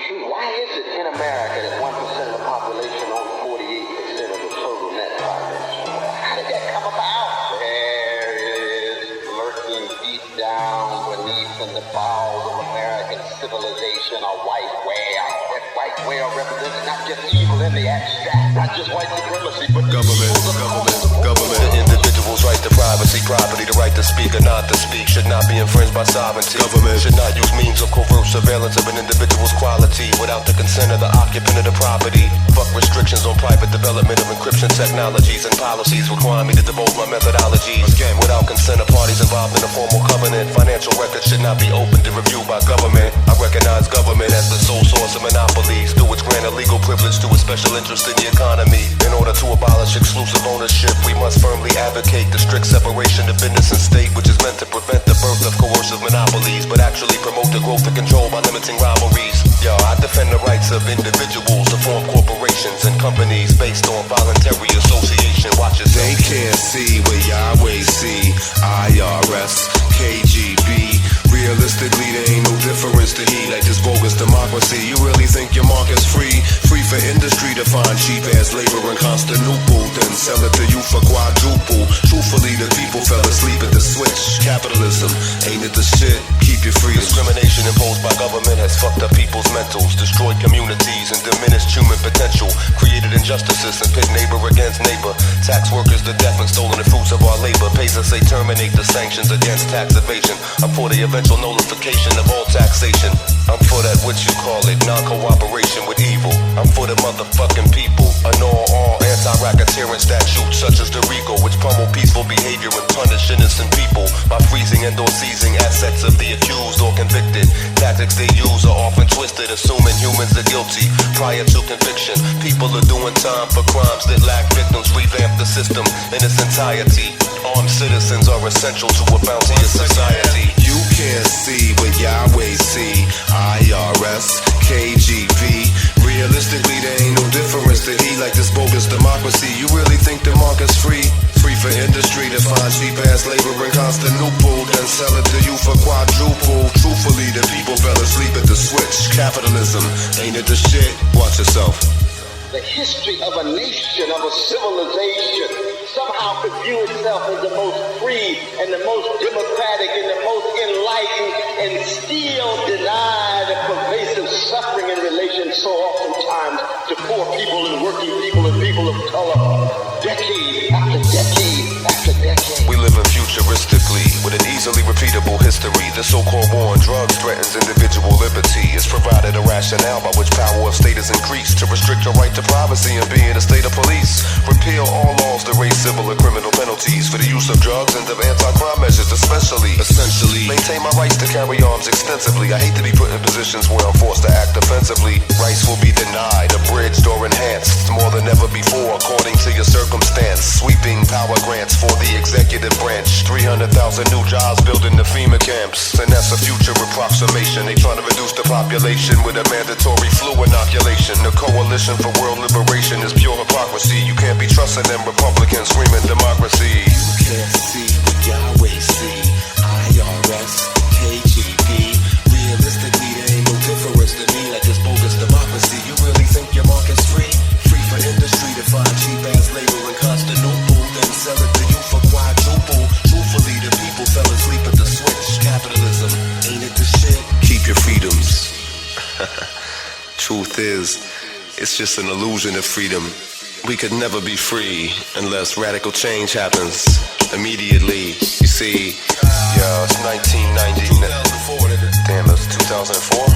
truth. Why is it in America that 1% of the population owns 48% of the total net profit? How did that come about? There is lurking deep down beneath in the bowels of American civilization a white whale. That white whale represents not just evil in the abstract, not just white supremacy, but government. The individual's right to privacy, property, the right to speak or not to speak should not be infringed by sovereignty. Government should not use means of covert surveillance of an individual's quality without the consent of the occupant of the property. Fuck restrictions on private development of encryption technologies and policies require me to divulge my methodologies. Again, without consent of parties involved in a formal covenant, financial records should not be opened to review by government. I recognize government as the sole source of monopolies through its grant of legal privilege to a special interest in the economy. In order to abolish exclusive ownership, we must firmly advocate the strict separation of business and state, which is meant to prevent the birth of coercive monopolies, but actually promote the growth and control by limiting rivalries. Yo, I defend the rights of individuals to form corporations and companies based on voluntary association. Watch yourself. They can't see what Yahweh see. IRS, KGB. Realistically, there ain't no difference to he. Like this bogus democracy, you really think your market's free? Free for industry to find cheap-ass labor in Constantinople, then sell it to you for quadruple. Truthfully, the people fell asleep at the switch. Capitalism, ain't it the shit? Keep your freedom. Discrimination imposed by government has fucked up people's mentals, destroyed communities and diminished human potential, created injustices and pit neighbor against neighbor. Tax workers to death and stolen the fruits of our labor. Pays us say terminate the sanctions against tax evasion. I'm for the eventual nullification of all taxation. I'm for that what you call it, non-cooperation with evil. I'm for the motherfucking people. Annul all anti-racketeering statutes such as the RICO, which promote peaceful behavior and punish innocent people by freezing and or seizing assets of the accused or convicted. Tactics they use are often twisted, assuming humans are guilty prior to conviction. People are doing time for crimes that lack victims. Revamp the system in its entirety. Armed citizens are essential to a bounteous society. You can't see what Yahweh see. IRS, KGB. Realistically, there ain't no difference to he. Like this bogus democracy, you really think the market's free? Free for industry to find cheap-ass labor in Constantinople, then sell it to you for quadruple. Truthfully, the people fell asleep at the switch. Capitalism, ain't it the shit? Watch yourself. The history of a nation, of a civilization, somehow could view itself as the most free and the most democratic and the most enlightened, and still deny the pervasive suffering in relation so oftentimes to poor people and working people and people of color, decade after decade after decade. We live in futuristically with an easily repeatable history. The so-called war on drugs threatens individual liberty. It's provided a rationale by which power of state is increased to restrict your right to privacy and be in a state of police. Repeal all laws that raise civil and criminal penalties for the use of drugs and of anti-crime measures, especially. Essentially, maintain my rights to carry arms extensively. I hate to be put in positions where I'm forced to act defensively. Rights will be denied, abridged, or enhanced more than ever before, according to your circumstance. Sweeping power grants for the executive branch. 300,000 new jobs building the FEMA camps, and that's a future approximation. They trying to reduce the population with a mandatory flu inoculation. The Coalition for World Liberation is pure hypocrisy. You can't be trusting them Republicans screaming democracy. You can't see what Yahweh see. IRS, KGB. Realistically, there ain't no difference to me. Like this bogus democracy, you really think your market's free? Free for industry to find cheap-ass labor in Constantinople, then sell it to you for quadruple. Truthfully, the people fell asleep at the switch. Capitalism, ain't it the shit? Keep your freedoms. Truth is, it's just an illusion of freedom. We could never be free unless radical change happens immediately. You see, it's 1990. Damn, it's 2004.